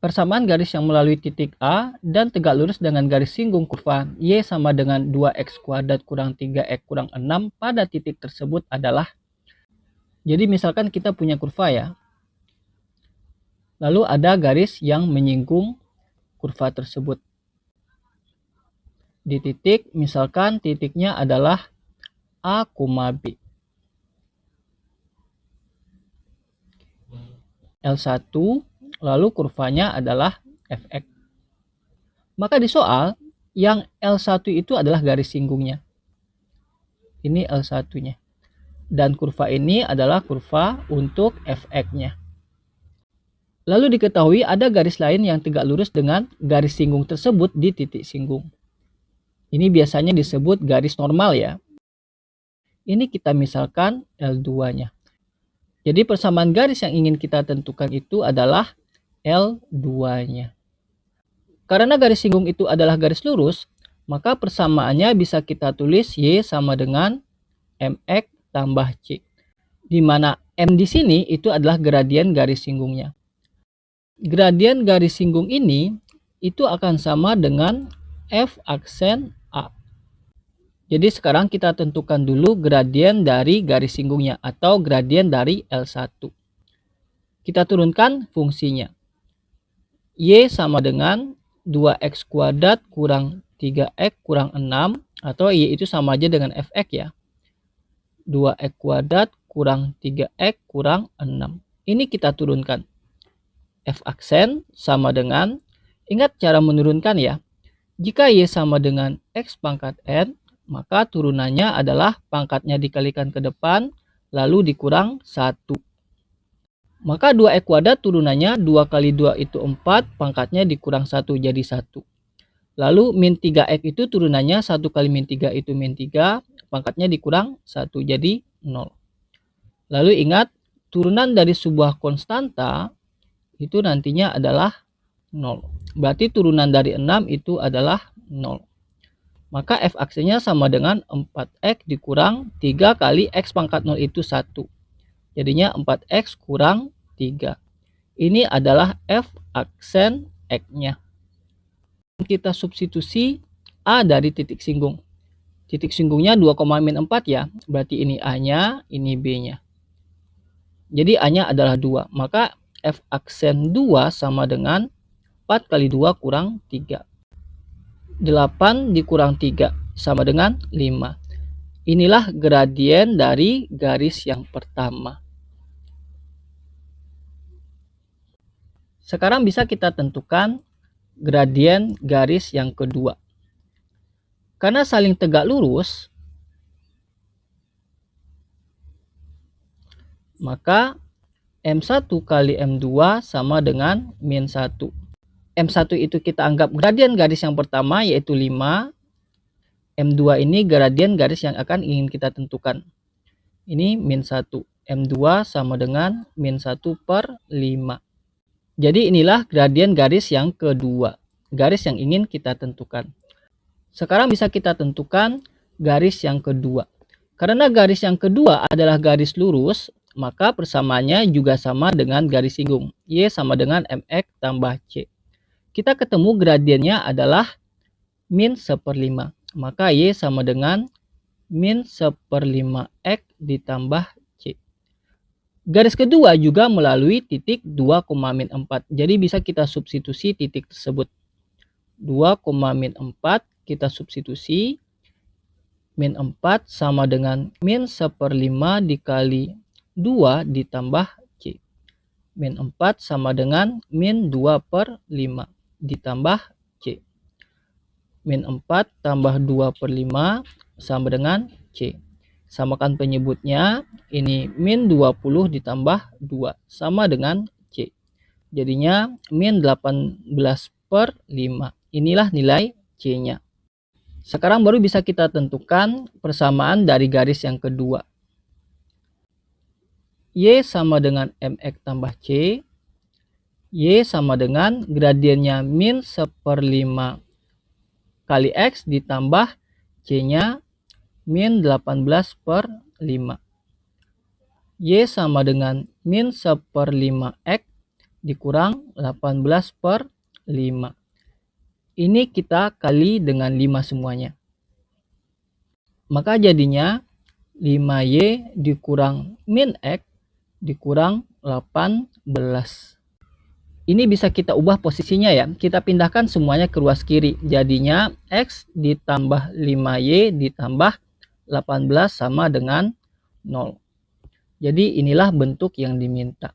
Persamaan garis yang melalui titik A dan tegak lurus dengan garis singgung kurva Y sama dengan 2x kuadrat kurang 3x kurang 6 pada titik tersebut adalah, jadi misalkan kita punya kurva ya, lalu ada garis yang menyinggung kurva tersebut. Di titik, misalkan titiknya adalah A, B. L1, lalu kurvanya adalah Fx. Maka di soal, yang L1 itu adalah garis singgungnya. Ini L1-nya. Dan kurva ini adalah kurva untuk Fx-nya. Lalu diketahui ada garis lain yang tegak lurus dengan garis singgung tersebut di titik singgung. Ini biasanya disebut garis normal ya. Ini kita misalkan L2-nya. Jadi persamaan garis yang ingin kita tentukan itu adalah L2-nya. Karena garis singgung itu adalah garis lurus, maka persamaannya bisa kita tulis Y sama dengan MX tambah C. Di mana M di sini itu adalah gradien garis singgungnya. Gradien garis singgung ini itu akan sama dengan F aksen A. Jadi sekarang kita tentukan dulu gradien dari garis singgungnya atau gradien dari L1. Kita turunkan fungsinya. Y sama dengan 2x kuadrat kurang 3x kurang 6 atau Y itu sama aja dengan Fx ya. 2x kuadrat kurang 3x kurang 6. Ini kita turunkan. F aksen sama dengan, ingat cara menurunkan ya. Jika Y sama dengan X pangkat N, maka turunannya adalah pangkatnya dikalikan ke depan, lalu dikurang 1. Maka 2x kuadrat turunannya 2 kali 2 itu 4, pangkatnya dikurang 1 jadi 1. Lalu min 3x itu turunannya 1 kali min 3 itu min 3, pangkatnya dikurang 1 jadi 0. Lalu ingat, turunan dari sebuah konstanta itu nantinya adalah 0. Berarti turunan dari 6 itu adalah 0. Maka F aksennya sama dengan 4x dikurang 3 kali X pangkat 0 itu 1. Jadinya 4x kurang 3. Ini adalah F aksen X-nya. Kita substitusi A dari titik singgung. Titik singgungnya 2,-4 ya. Berarti ini A-nya, ini B-nya. Jadi A-nya adalah 2. Maka F aksen 2 sama dengan 4 kali 2 kurang 3. 8 dikurang 3 sama dengan 5. Inilah gradien dari garis yang pertama. Sekarang bisa kita tentukan gradien garis yang kedua. Karena saling tegak lurus, maka M1 kali M2 sama dengan min 1. M1 itu kita anggap gradien garis yang pertama yaitu 5. M2 ini gradien garis yang akan ingin kita tentukan. Ini min 1. M2 sama dengan min 1 per 5. Jadi inilah gradien garis yang kedua. Garis yang ingin kita tentukan. Sekarang bisa kita tentukan garis yang kedua. Karena garis yang kedua adalah garis lurus, maka persamaannya juga sama dengan garis singgung. Y sama dengan MX tambah C. Kita ketemu gradiennya adalah min 1/5. Maka Y sama dengan min 1/5 X ditambah C. Garis kedua juga melalui titik 2,-4. Jadi bisa kita substitusi titik tersebut. 2,-4 kita substitusi. Min 4 sama dengan min 1/5 dikali 2 ditambah C. Min 4 sama dengan min 2/5 ditambah C. Min 4 tambah 2/5 sama dengan C. Samakan penyebutnya, ini min 20 ditambah 2 sama dengan C. Jadinya min 18/5. Inilah nilai C-nya. Sekarang baru bisa kita tentukan persamaan dari garis yang kedua. Y sama dengan MX tambah C. Y sama dengan gradiennya min 1/5 kali X ditambah C-nya min 18/5. Y sama dengan min 1/5 X dikurang 18 per 5. Ini kita kali dengan 5 semuanya. Maka jadinya 5Y dikurang min X dikurang 18. Ini bisa kita ubah posisinya ya. Kita pindahkan semuanya ke ruas kiri. Jadinya X ditambah 5Y ditambah 18 sama dengan 0. Jadi inilah bentuk yang diminta.